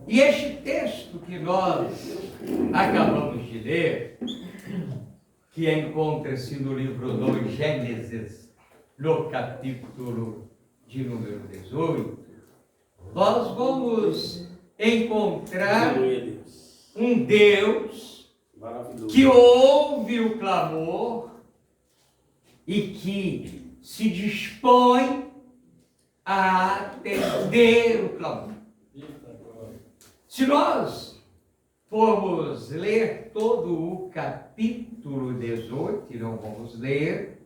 E este texto que nós acabamos de ler, que encontra-se no livro do Gênesis, no capítulo de número 18, nós vamos encontrar um Deus que ouve o clamor e que se dispõe a atender o clamor. Se nós formos ler todo o capítulo 18, e não vamos ler,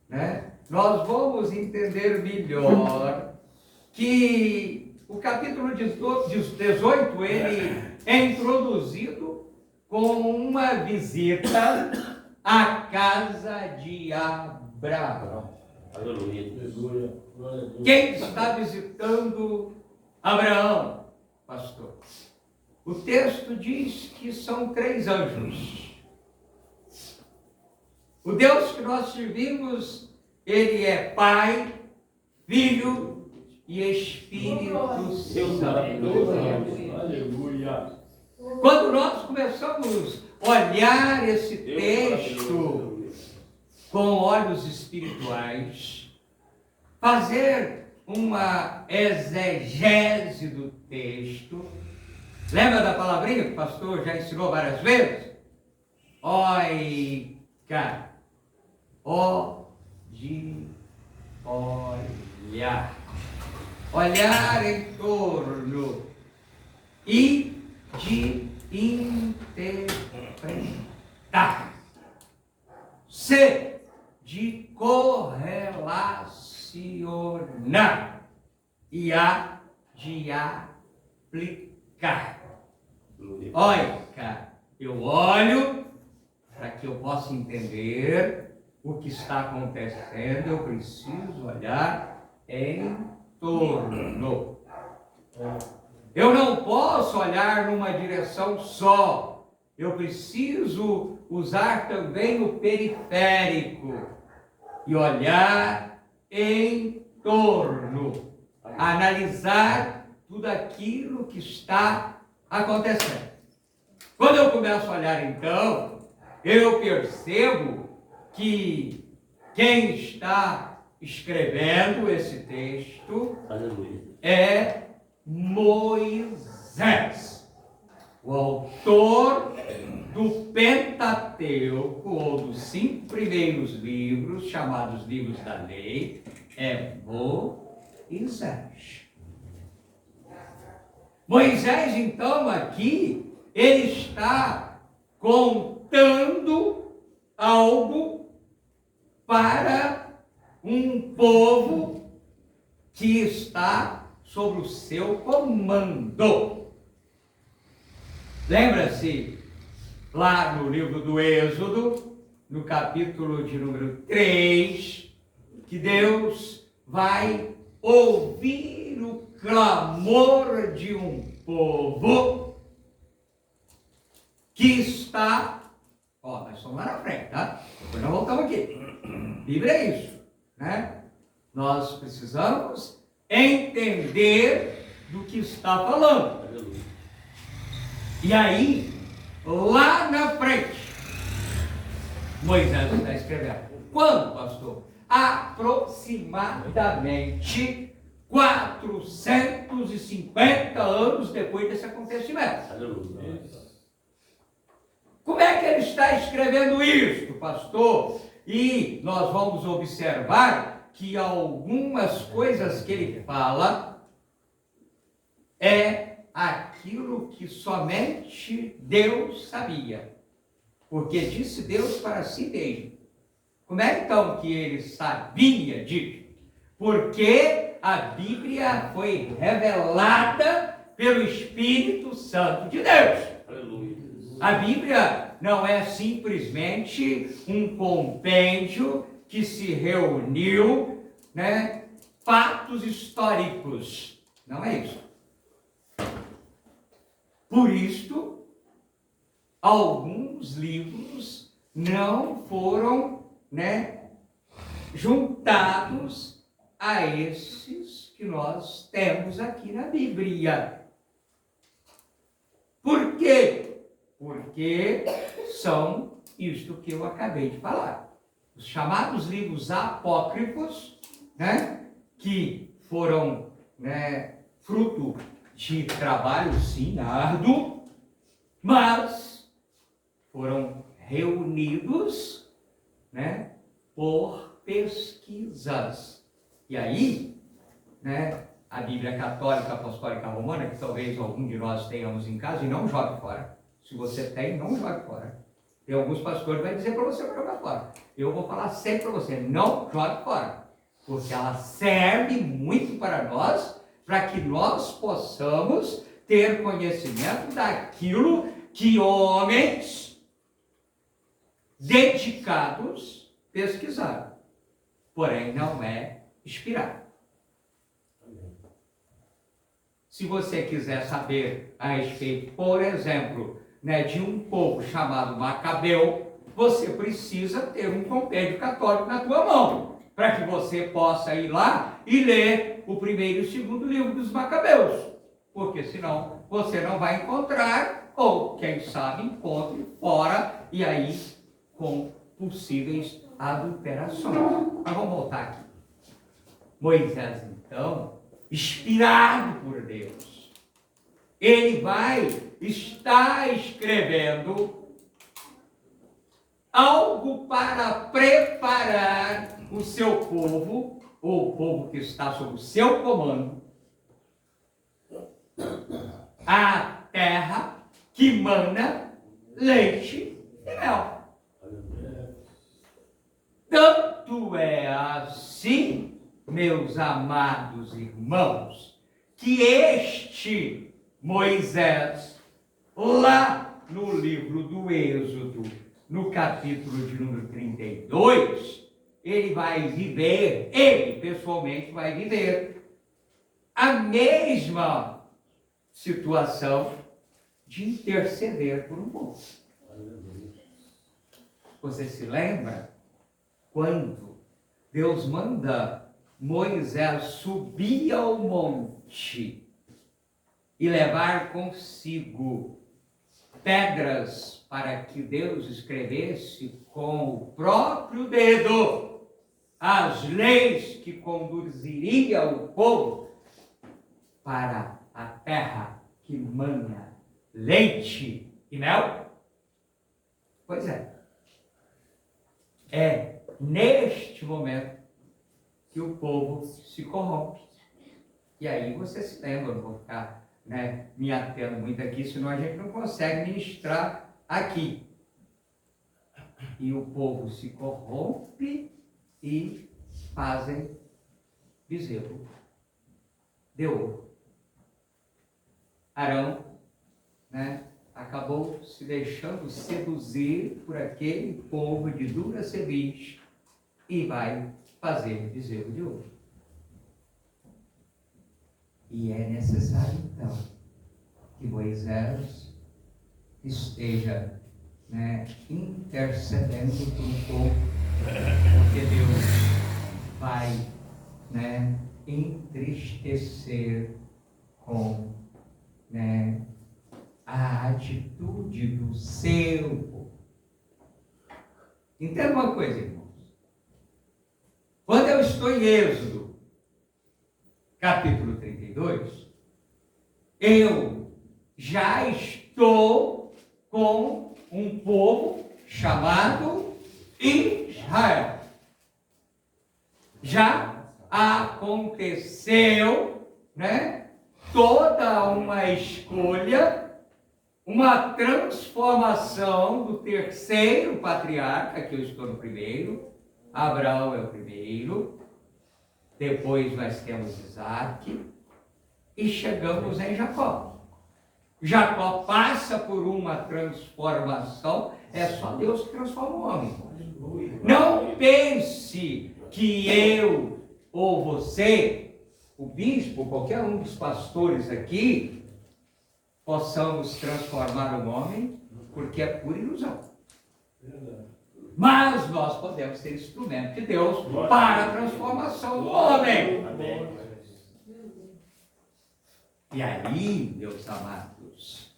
né, nós vamos entender melhor que o capítulo 18 ele é introduzido com uma visita à casa de Abraão. Aleluia. Quem está visitando Abraão, pastor? O texto diz que são 3 anjos. O Deus que nós servimos, ele é Pai, Filho e Espírito Santo. Aleluia. Quando nós começamos a olhar esse texto com olhos espirituais, fazer uma exegese do texto, lembra da palavrinha que o pastor já ensinou várias vezes? Oica. Olhar. Olhar em torno e de interpretar. C, de correlacionar. E A, de aplicar. Oica, eu olho para que eu possa entender o que está acontecendo, eu preciso olhar em torno. Eu não posso olhar numa direção só, eu preciso usar também o periférico e olhar em torno, analisar tudo aquilo que está acontecendo. Quando eu começo a olhar, então, eu percebo que quem está escrevendo esse texto é Moisés, o autor do Pentateuco, ou dos 5 primeiros livros, chamados livros da lei, é Moisés. Moisés, então, aqui, ele está contando algo para um povo que está sob o seu comando. Lembra-se, lá no livro do Êxodo, no capítulo de número 3, que Deus vai ouvir o clamor de um povo que está... nós estamos lá na frente, tá? Depois nós voltamos aqui. Bíblia é isso, né? Nós precisamos entender do que está falando. E aí, lá na frente, Moisés está escrevendo. Quando, pastor? Aproximadamente 450 anos depois desse acontecimento. Como é que ele está escrevendo isto, pastor? E nós vamos observar que algumas coisas que ele fala é aquilo que somente Deus sabia. Porque disse Deus para si mesmo. Como é então que ele sabia disso? Porque a Bíblia foi revelada pelo Espírito Santo de Deus. Aleluia. A Bíblia não é simplesmente um compêndio que se reuniu, fatos históricos. Não é isso. Por isto, alguns livros não foram, juntados a esses que nós temos aqui na Bíblia. Por quê? Porque são isto que eu acabei de falar. Os chamados livros apócrifos, que foram fruto de trabalho, sim, árduo, mas foram reunidos por pesquisas. E aí, a Bíblia Católica Apostólica Romana, que talvez algum de nós tenhamos em casa, e não jogue fora. Se você tem, não jogue fora. Tem alguns pastores que vão dizer para você para jogar fora. Eu vou falar sempre para você, não jogue fora. Porque ela serve muito para nós, para que nós possamos ter conhecimento daquilo que homens dedicados pesquisaram. Porém, não é inspirado. Se você quiser saber a respeito, por exemplo, de um povo chamado Macabeu, você precisa ter um compêndio católico na tua mão, para que você possa ir lá e ler o primeiro e o segundo livro dos Macabeus, porque senão você não vai encontrar, ou quem sabe encontre fora, e aí com possíveis adulterações. Mas vamos voltar aqui. Moisés, então, inspirado por Deus, ele vai estar escrevendo algo para preparar o seu povo, ou o povo que está sob o seu comando, a terra que mana leite e mel. Tanto é assim, meus amados irmãos, que este Moisés, lá no livro do Êxodo, no capítulo de número 32, ele vai viver, ele pessoalmente vai viver a mesma situação de interceder por um povo. Você se lembra quando Deus manda Moisés subir ao monte e levar consigo pedras para que Deus escrevesse com o próprio dedo as leis que conduziria o povo para a terra que mana leite e mel? Pois é. É neste momento que o povo se corrompe. E aí você se lembra, não vou ficar me atendo muito aqui, senão a gente não consegue ministrar aqui. E o povo se corrompe e fazem bezerro de ouro. Arão, acabou se deixando seduzir por aquele povo de dura cerviz e vai fazer bezerro de ouro. E é necessário, então, que Moisés esteja intercedendo por um povo, porque Deus vai entristecer com, né, a atitude do seu povo. Entenda uma coisa, irmãos. Quando eu estou em Êxodo, capítulo 32, eu já estou com um povo chamado Israel. Já aconteceu, né, toda uma escolha, uma transformação do terceiro patriarca, que eu estou no primeiro. Abraão é o primeiro, depois nós temos Isaac, e chegamos em Jacó. Jacó passa por uma transformação, é só Deus que transforma o homem. Não pense que eu ou você, o bispo, qualquer um dos pastores aqui, possamos transformar o homem, porque é pura ilusão. Mas nós podemos ser instrumento de Deus para a transformação do homem. E aí, meus amados,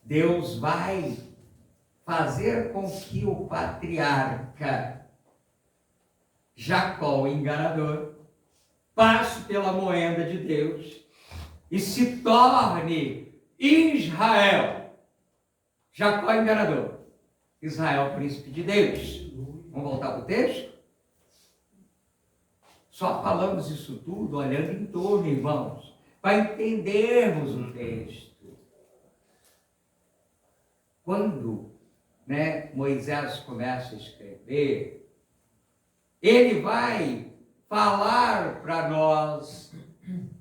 Deus vai fazer com que o patriarca Jacó, o enganador, passe pela moenda de Deus e se torne Israel. Jacó, enganador. Israel, príncipe de Deus. Vamos voltar para o texto? Só falamos isso tudo olhando em torno, irmãos, para entendermos o texto. Quando, né, Moisés começa a escrever, ele vai falar para nós,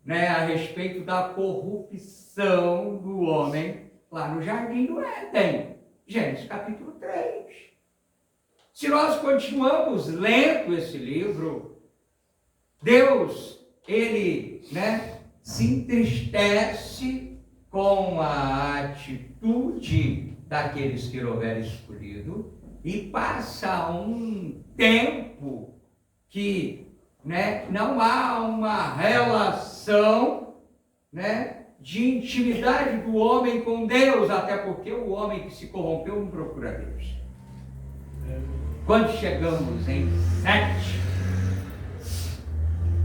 né, a respeito da corrupção do homem lá no Jardim do Éden. Gênesis capítulo 3. Se nós continuamos lendo esse livro, Deus, ele, né, se entristece com a atitude daqueles que houver escolhido e passa um tempo que, né, não há uma relação, né, de intimidade do homem com Deus, até porque o homem que se corrompeu não procura Deus. Quando chegamos em 7,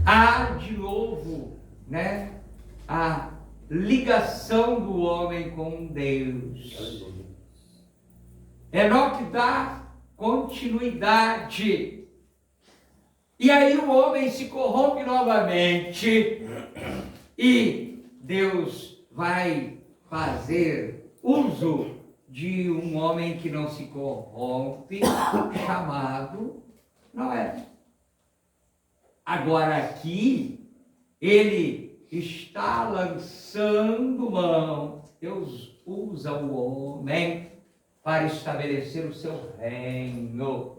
há de novo, né, a ligação do homem com Deus. Enoque dá continuidade. E aí o homem se corrompe novamente e Deus vai fazer uso de um homem que não se corrompe, chamado Noé. Agora aqui, ele está lançando mão. Deus usa o homem para estabelecer o seu reino.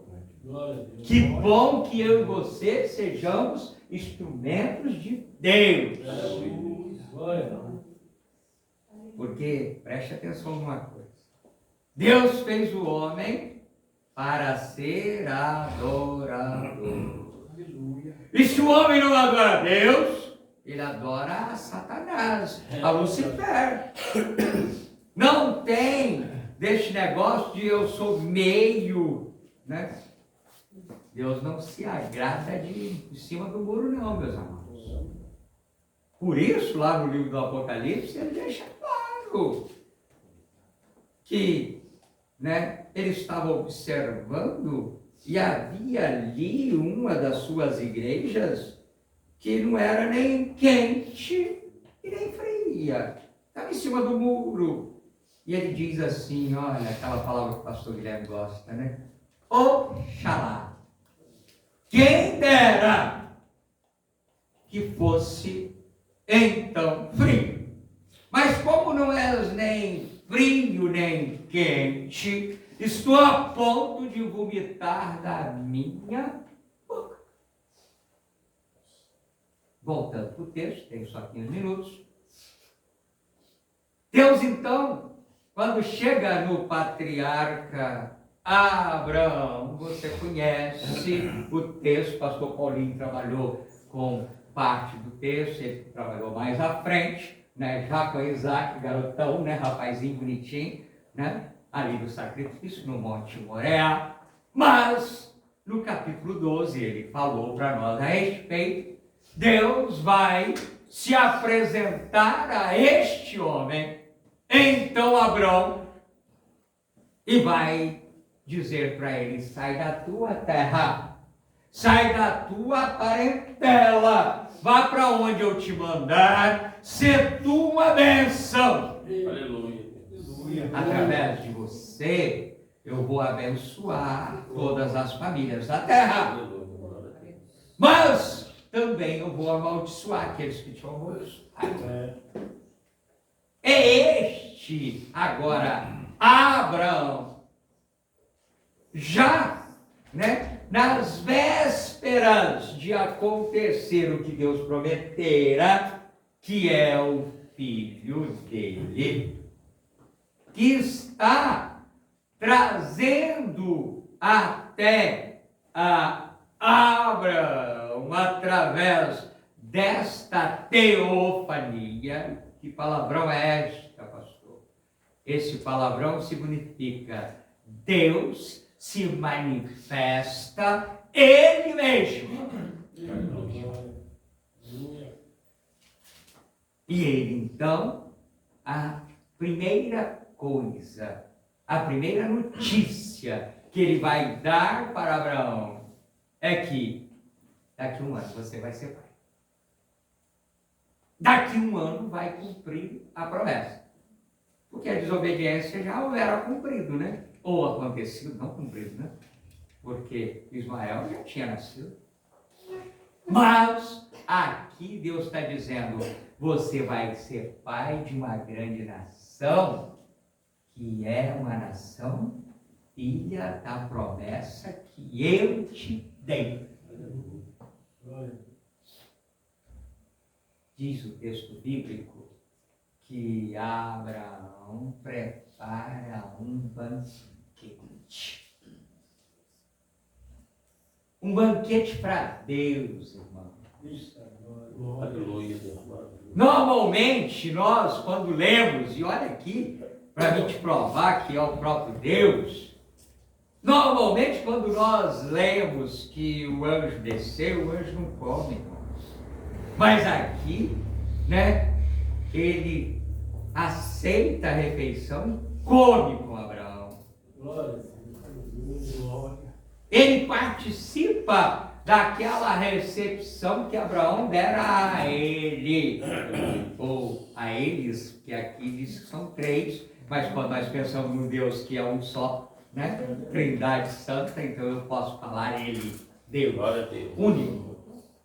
Que bom que eu e você sejamos instrumentos de Deus. Porque, preste atenção numa coisa. Deus fez o homem para ser adorador. E se o homem não adora a Deus, ele adora a Satanás, a Lucifer. Não tem deste negócio de eu sou meio, né? Deus não se agrada de cima do muro, não, meus amados. Por isso, lá no livro do Apocalipse, ele deixa claro que, né, ele estava observando e havia ali uma das suas igrejas que não era nem quente e nem fria. Estava em cima do muro. E ele diz assim, olha, aquela palavra que o pastor Guilherme gosta, né? Oxalá. Quem dera que fosse então frio. Mas como não és nem frio nem quente, estou a ponto de vomitar da minha boca. Voltando para o texto, tem só 15 minutos. Deus então, quando chega no patriarca Abraão, você conhece o texto, o pastor Paulinho trabalhou com parte do texto, ele trabalhou mais à frente, né? Já com Isaac, garotão, né? Rapazinho bonitinho, né? Ali do sacrifício, no Monte Moriá. Mas, no capítulo 12, ele falou para nós a respeito, Deus vai se apresentar a este homem, então Abrão, e vai dizer para ele, sai da tua terra, sai da tua parentela, vá para onde eu te mandar, ser tu uma bênção. Aleluia. Através de você, eu vou abençoar todas as famílias da terra. Mas também eu vou amaldiçoar aqueles que te amaldiçoarem. É este, agora, Abraão, já, né, nas vésperas de acontecer o que Deus prometera, que é o filho dele, que está trazendo até a Abraão, através desta teofania. Que palavrão é esta, pastor? Esse palavrão significa Deus se manifesta Ele mesmo. E ele, então, a primeira coisa, a primeira notícia que ele vai dar para Abraão é que daqui a um ano você vai ser pai. Daqui a um ano vai cumprir a promessa. Porque a desobediência já houvera cumprido, né? Ou acontecido, não cumprido, né? Porque Ismael já tinha nascido. Mas aqui Deus está dizendo, você vai ser pai de uma grande nação, que é uma nação filha da promessa que eu te dei. Diz o texto bíblico que Abraão prepara um banquete. Um banquete para Deus, irmão. Normalmente, nós, quando lemos, e olha aqui, para a gente provar que é o próprio Deus, normalmente, quando nós lemos que o anjo desceu, o anjo não come, irmãos. Mas aqui, né, ele aceita a refeição e come com Abraão. Ele participa daquela recepção que Abraão dera a ele, ou a eles, que aqui diz que são três, mas quando nós pensamos no Deus que é um só, né? Trindade Santa, então eu posso falar ele, Deus, único.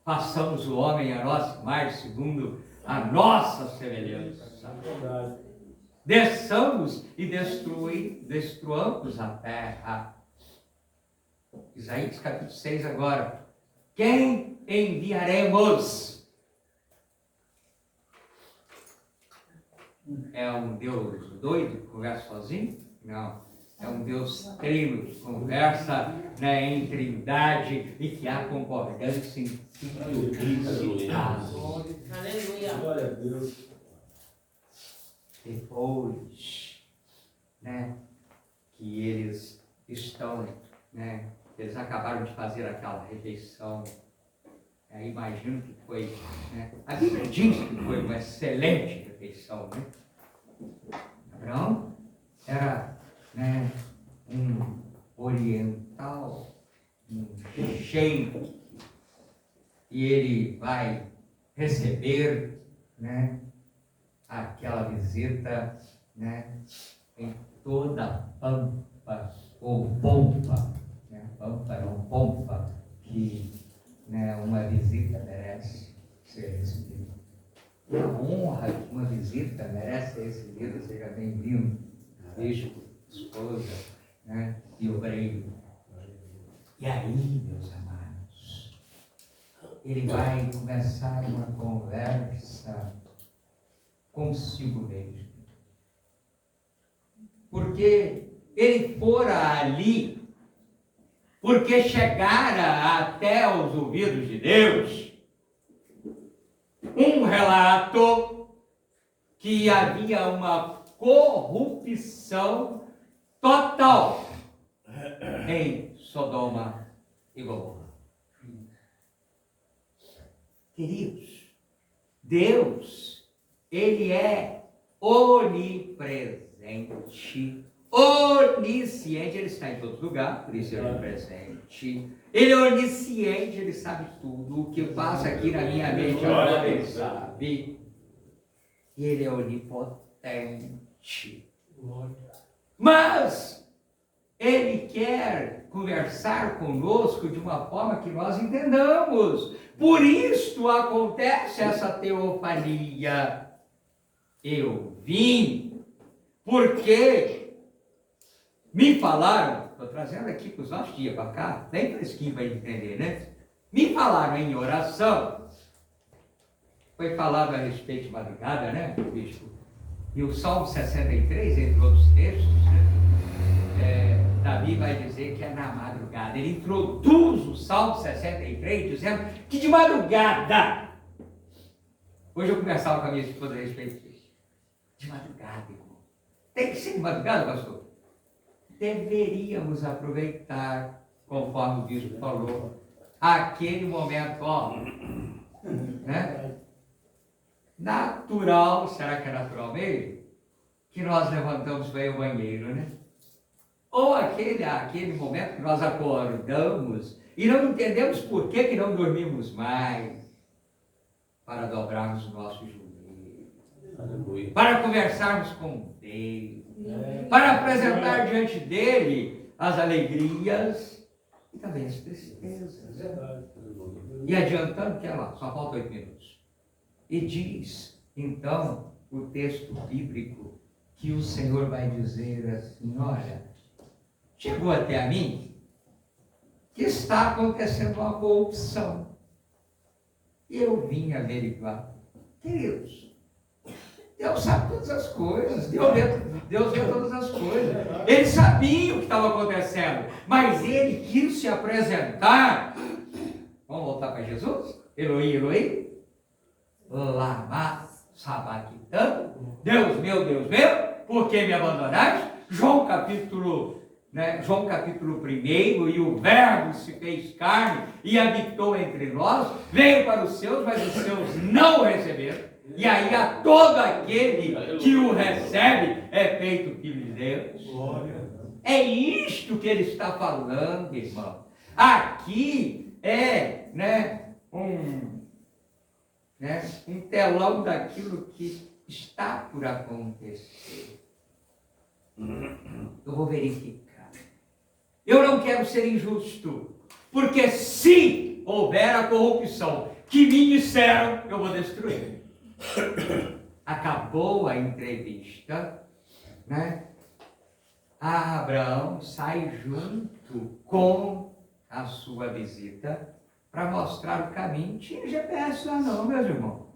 Façamos o homem a nossa imagem, segundo a nossa semelhança. Desçamos e destruamos a terra. Isaías capítulo 6 agora. Quem enviaremos? É um Deus doido que conversa sozinho? Não. É um Deus trino que conversa, né, em trindade e que há concordância em simplicidade. Aleluia. Glória a Deus. Depois, né, que eles estão, né, eles acabaram de fazer aquela refeição, imagino que foi, né, a Bíblia diz que foi uma excelente refeição, né? Abraão era, né, um oriental, um sheik, e ele vai receber, né, aquela visita, né, em toda a pampa ou pompa, né, pampa não pompa, que, né, uma visita merece ser recebida. A honra que uma visita merece ser recebida, seja bem-vindo, bispo, esposa, né, e obreiro. E aí, meus amados, ele vai começar uma conversa consigo mesmo. Porque ele fora ali, porque chegara até os ouvidos de Deus, um relato que havia uma corrupção total em Sodoma e Gomorra. Queridos, Deus, Ele é onipresente, onisciente, Ele está em todo lugar, por isso Ele é onipresente. Ele é onisciente, Ele sabe tudo, o que passa aqui na minha mente agora Ele sabe. E Ele é onipotente. Mas Ele quer conversar conosco de uma forma que nós entendamos. Por isso acontece essa teofania. Eu vim porque me falaram, estou trazendo aqui para os nossos dias para cá, bem fresquinho para entender, né? Me falaram em oração. Foi falado a respeito de madrugada, né, bispo? E o Salmo 63, entre outros textos, né? Davi vai dizer que é na madrugada. Ele introduz o Salmo 63 dizendo que de madrugada. Hoje eu conversava com a minha esposa a respeito disso. De madrugada, irmão. Tem que ser de madrugada, pastor? Deveríamos aproveitar, conforme o bispo falou, aquele momento, ó, né? Natural, será que é natural mesmo? Que nós levantamos para ir ao banheiro, né? Ou aquele momento que nós acordamos e não entendemos por que não dormimos mais, para dobrarmos o nosso joelho, para conversarmos com Deus, para apresentar diante dele as alegrias e também as tristezas. E adiantando que é lá, só falta 8 minutos. E diz, então, o texto bíblico, que o Senhor vai dizer assim, olha, chegou até a mim que está acontecendo uma corrupção. E eu vim averiguar. Queridos, Deus sabe todas as coisas, Deus vê todas as coisas. Ele sabia o que estava acontecendo, mas ele quis se apresentar. Vamos voltar para Jesus? Eloi, Eloi. Lama sabachthani. Deus meu, por que me abandonaste? João capítulo 1, e o verbo se fez carne e habitou entre nós, veio para os seus, mas os seus não o receberam. E aí a todo aquele que o recebe é feito filho de Deus. É isto que ele está falando, irmão. Aqui é, um telão daquilo que está por acontecer. Eu vou verificar. Eu não quero ser injusto, porque se houver a corrupção que me disseram, eu vou destruir. Acabou a entrevista, né? Abraão sai junto com a sua visita para mostrar o caminho. Não tinha GPS lá não, meus irmãos.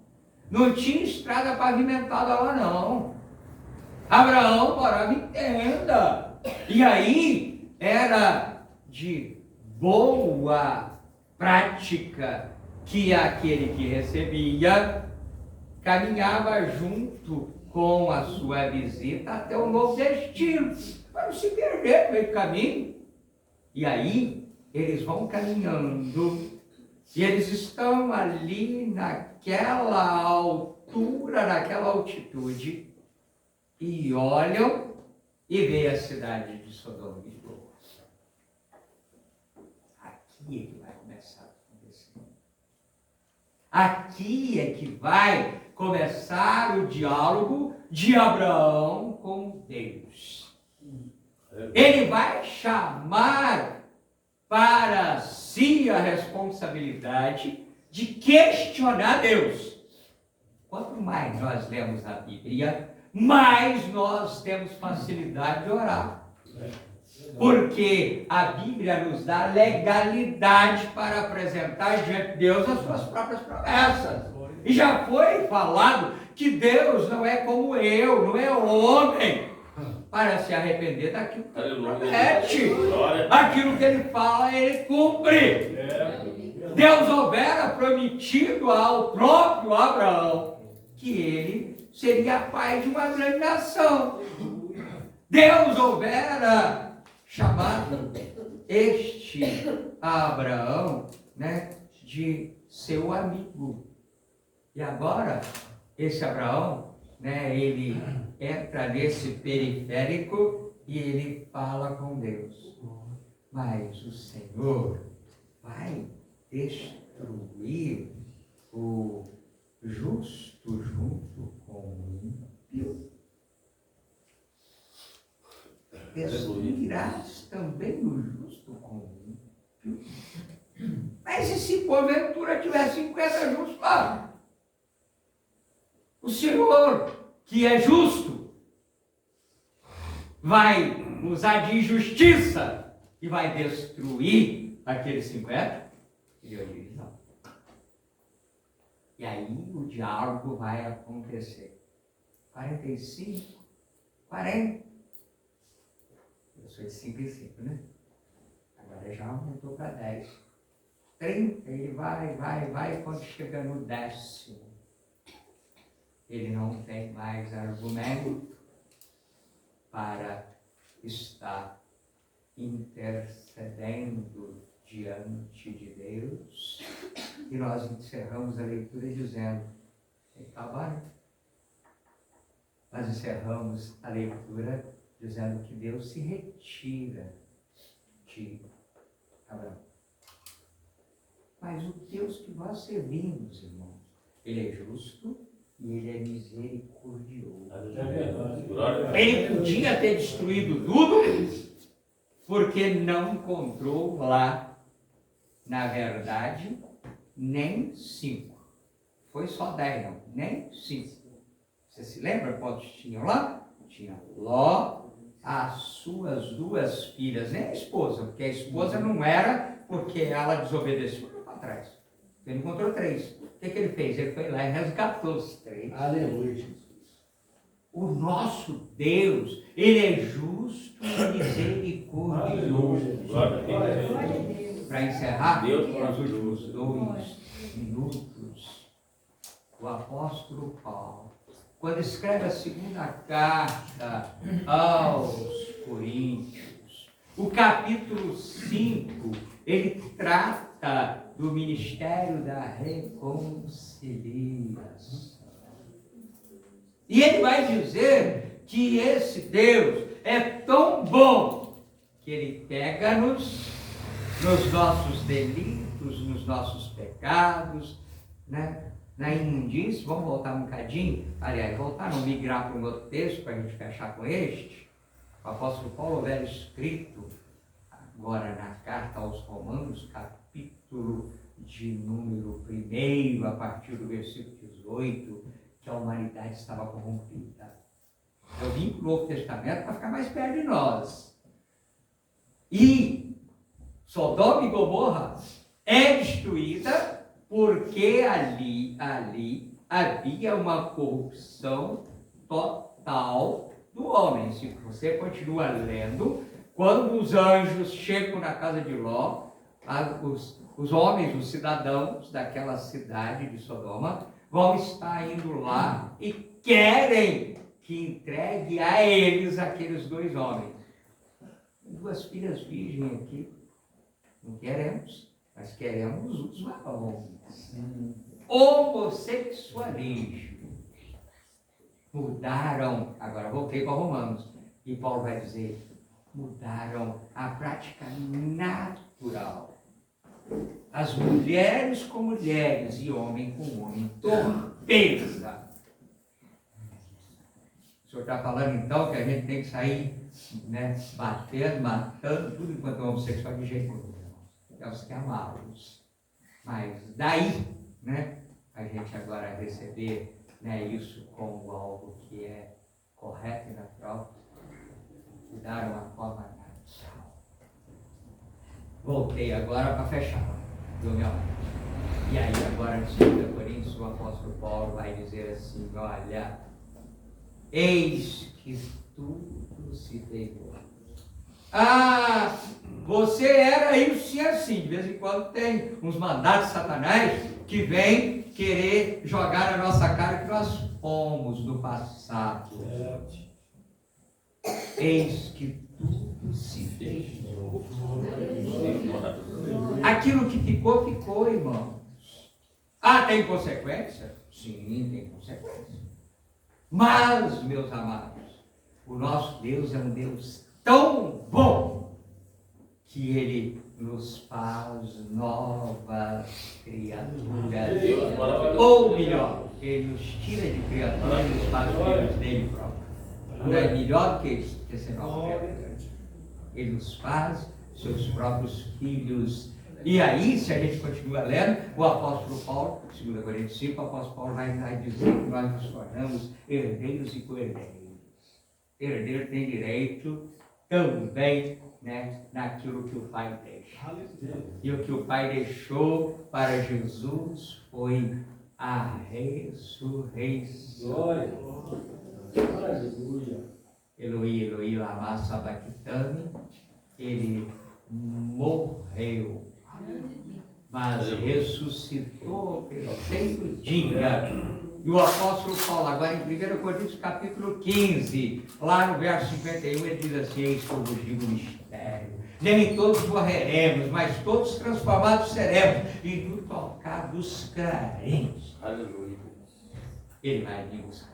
Não tinha estrada pavimentada lá não. Abraão morava em tenda. E aí era de boa prática que aquele que recebia caminhava junto com a sua visita até o novo destino, para não se perder no meio do caminho. E aí eles vão caminhando e eles estão ali naquela altura, naquela altitude, e olham e veem a cidade de Sodoma e Gomorra. Aqui é que vai começar a acontecer. Aqui é que vai começar o diálogo de Abraão com Deus. Ele vai chamar para si a responsabilidade de questionar Deus. Quanto mais nós lemos a Bíblia, mais nós temos facilidade de orar. Porque a Bíblia nos dá legalidade para apresentar diante de Deus as suas próprias promessas. E já foi falado que Deus não é como eu, não é homem, para se arrepender daquilo que ele promete. Aquilo que ele fala, ele cumpre. Deus houvera prometido ao próprio Abraão que ele seria pai de uma grande nação. Deus houvera chamado este Abraão, né, de seu amigo. E agora, esse Abraão, né, ele entra nesse periférico e ele fala com Deus. Mas o Senhor vai destruir o justo junto com o ímpio? Destruirás também o justo com o ímpio? Mas e se porventura tiver 50 justos lá? O Senhor, que é justo, vai usar de injustiça e vai destruir aqueles 50? Ele diz não. E aí o diálogo vai acontecer. 45, 40. Eu sou de 5 em 5, né? Agora já aumentou para 10. 30, ele vai, quando chega no 10º, ele não tem mais argumento para estar intercedendo diante de Deus. E nós encerramos a leitura dizendo, acabaram. Nós encerramos a leitura dizendo que Deus se retira de Abraão. Mas o Deus que nós servimos, irmãos, Ele é justo e Ele é misericordioso. Ele podia ter destruído tudo, porque não encontrou lá, na verdade, nem 5. Foi só 10, não, nem 5. Você se lembra quantos tinham lá? Tinha Ló, as suas 2 filhas, nem a esposa, porque a esposa não era porque ela desobedeceu para trás. Ele encontrou 3. O que ele fez? Ele foi lá e resgatou os 3. Aleluia. O nosso Deus, Ele é justo e misericordioso. Para encerrar, os últimos 2 minutos, o apóstolo Paulo, quando escreve a 2ª carta aos Coríntios, o capítulo 5, ele trata do ministério da reconciliação. E ele vai dizer que esse Deus é tão bom que ele pega-nos nos nossos delitos, nos nossos pecados, né? Na imundície. Vamos voltar um bocadinho, aliás, voltar, não migrar para um outro texto para a gente fechar com este. O apóstolo Paulo houver escrito agora na carta aos Romanos, capítulo de número 1, a partir do versículo 18, que a humanidade estava corrompida. Eu vim para o Novo Testamento para ficar mais perto de nós. E Sodoma e Gomorra é destruída porque ali havia uma corrupção total do homem. Se você continua lendo, quando os anjos chegam na casa de Ló, os homens, os cidadãos daquela cidade de Sodoma, vão estar indo lá e querem que entregue a eles aqueles 2 homens. 2 filhas virgens aqui. Não queremos, mas queremos os varões. Homossexualismo. Mudaram, agora voltei para Romanos, e Paulo vai dizer, mudaram a prática natural. As mulheres com mulheres e homem com homem. Torpeza. O senhor está falando então que a gente tem que sair, né, batendo, matando, tudo enquanto é homossexual de jeito nenhum. Temos que amá-los. Mas daí, né, a gente agora receber, né, isso como algo que é correto e natural, e dar uma forma natural. Voltei agora para fechar do meu lado. E aí agora em 2 Coríntios o apóstolo Paulo vai dizer assim, olha, eis que tudo se veio Ah, você era isso e assim. De vez em quando tem uns mandatos de Satanás que vêm querer jogar na nossa cara que nós fomos no passado. Eis que tudo se fez novo. Aquilo que ficou, ficou, irmãos. Ah, tem consequência? Sim, tem consequência. Mas, meus amados, o nosso Deus é um Deus tão bom que Ele nos faz novas criaturas. Ou melhor, Ele nos tira de criatura e nos faz filhos dele próprio. Não é melhor que isso, que ser nova criatura. Ele nos faz seus próprios filhos. E aí, se a gente continua lendo, o apóstolo Paulo, 2 Coríntios 5, o apóstolo Paulo vai dizer que nós nos tornamos herdeiros e co-herdeiros. Herdeiro tem direito também, né, naquilo que o Pai deixa. E o que o Pai deixou para Jesus foi a ressurreição. Eloi, Eloi, lama sabachthani. Ele morreu, mas ressuscitou ao terceiro dia. E o apóstolo Paulo, agora em 1 Coríntios capítulo 15, lá no verso 51, ele diz assim: eis que eu vos digo mistério. Nem todos morreremos, mas todos transformados seremos, e no tocar buscaremos. Aleluia. Ele vai vir buscar.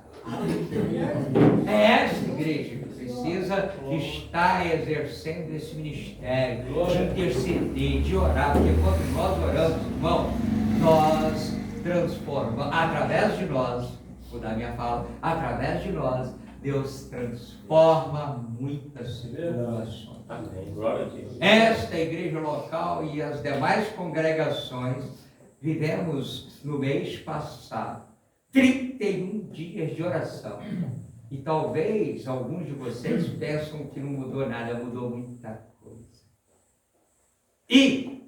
É essa igreja que precisa estar exercendo esse ministério de interceder, de orar, porque quando nós oramos, irmão, nós transformamos, através de nós, vou dar minha fala, através de nós, Deus transforma muitas situações. Esta igreja local e as demais congregações vivemos no mês passado 31 dias de oração. E talvez alguns de vocês pensam que não mudou nada, mudou muita coisa. E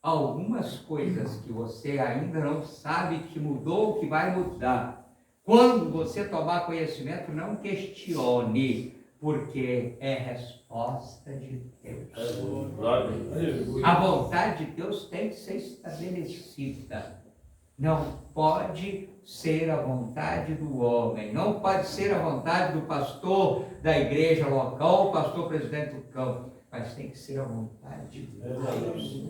algumas coisas que você ainda não sabe que mudou, que vai mudar. Quando você tomar conhecimento, não questione, porque é resposta de Deus. A vontade de Deus tem que ser estabelecida. Não pode ser a vontade do homem, não pode ser a vontade do pastor da igreja local, o pastor presidente do campo, mas tem que ser a vontade de Deus.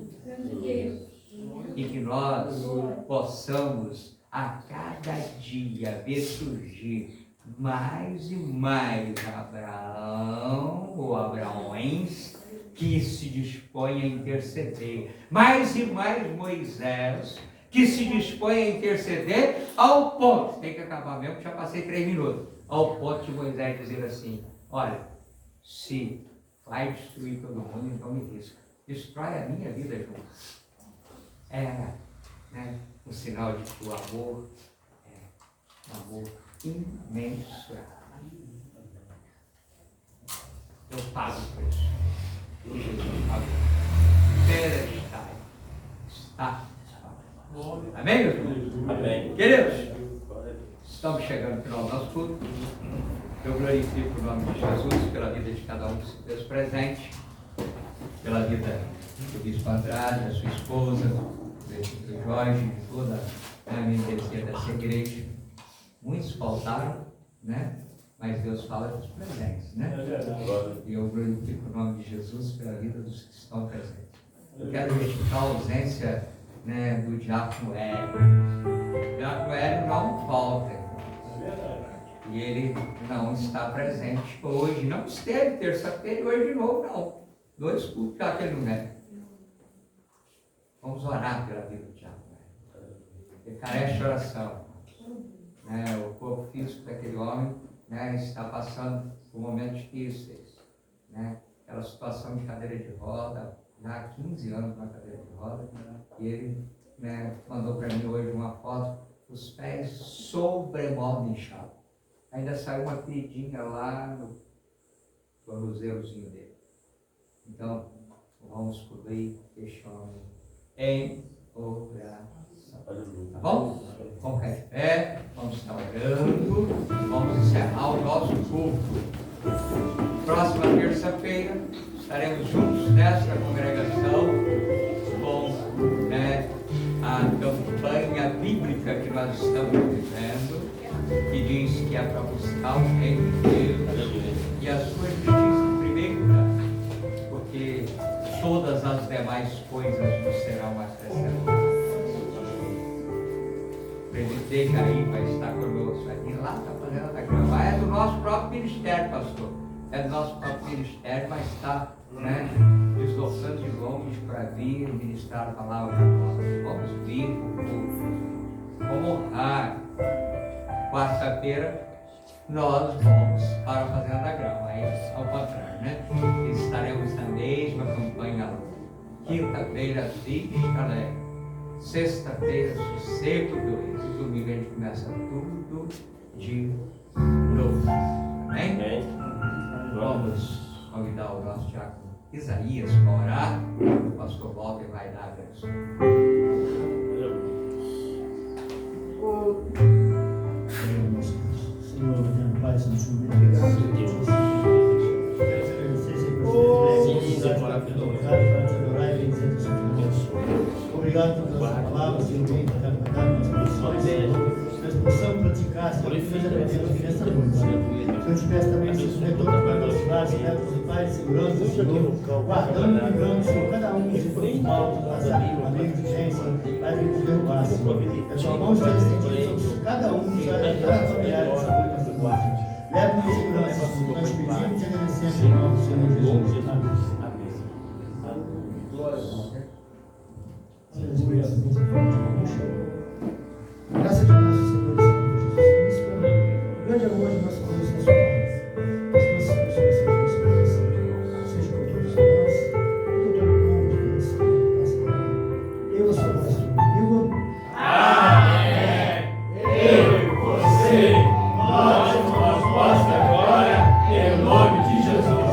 E que nós possamos a cada dia ver surgir mais e mais Abraão ou Abraões que se dispõem a interceder, mais e mais Moisés que se dispõe a interceder ao ponto, tem que acabar mesmo, que já passei 3 minutos, ao ponto de Moisés dizer assim: olha, se vai destruir todo mundo, então me risca, destrói a minha vida junto. Era, né, um sinal de que o amor é um amor imensurável. Eu pago por isso. Jesus pagou. Perejtai. Está. Amém, meus irmãos? Amém. Queridos, estamos chegando no final do nosso culto. Eu glorifico o nome de Jesus pela vida de cada um dos seus presentes, pela vida do Bispo Andrade, da sua esposa, do Jorge, de toda a membresia dessa igreja. Muitos faltaram, né? Mas Deus fala dos presentes, né? E eu glorifico o nome de Jesus pela vida dos que estão presentes. Eu quero justificar a ausência, né, do diácono Hélio. O diácono Hélio não falta, e ele não está presente hoje. Não esteve terça-feira e hoje de novo, não. 2 cultos já que ele não é. Vamos orar pela vida do diácono Hélio. Ele carece de oração. O corpo físico daquele homem, né, está passando por momentos difíceis. Né? Aquela situação de cadeira de roda, já há 15 anos na cadeira de roda, e ele, né, mandou para mim hoje uma foto, os pés sobremodo inchados. Ainda saiu uma feridinha lá no tornozelezinho dele. Então, vamos cobrir este homem em oração. Tá bom? Vamos cair de pé, vamos estar orando, vamos encerrar o nosso culto. Próxima terça-feira, estaremos juntos nesta congregação com, né, a campanha bíblica que nós estamos vivendo, que diz que é para buscar o reino de Deus e a sua justiça em primeiro lugar, porque todas as demais coisas nos serão acrescentadas. O presidente aí vai estar conosco aqui, lá está fazendo a grama. É do nosso próprio ministério, pastor. É do nosso próprio ministério, mas está, né, deslocando de longe para vir ministrar a palavra para nós. Vamos vir como honrar. Quarta-feira nós vamos para a Fazenda da Grama, aí ao contrário, né? Estaremos na mesma campanha lá. Quinta-feira, Vista Alegre. Sexta-feira, Sossego 2. E domingo a gente começa tudo de novo. Amém? Vamos convidar o nosso diácono Isaías para orar. O pastor Walter vai dar a bênção. Senhor, tenha paz no seu nome. Obrigado por Deus. Obrigado por as palavras que vêm para cada uma das pessoas. Nós possamos praticar essa coisa aprendendo nessa noite. Eu te peço também esse retorno para nossos lares, os pais de segurança, Senhor, guardando e livrando, Senhor, cada um de todo o mal, de passar por uma negligência, para que nos derrubar, Senhor. A sua mão está estendida sobre cada um que vai cada familiar dessa noite. Leva-nos em segurança, Senhor. Nós pedimos e agradecemos em nome do Senhor Jesus. Amém. Glória a Deus. Graças a Deus, Senhor Jesus. O grande amor de nosso Deus na sua paz. As nossas pessoas sejam nossas seja com todos nós, todo o nome de Deus, Senhor. Eu sou o pastor comigo. Amém. Eu e você, nós, nós, agora, em nome de Jesus.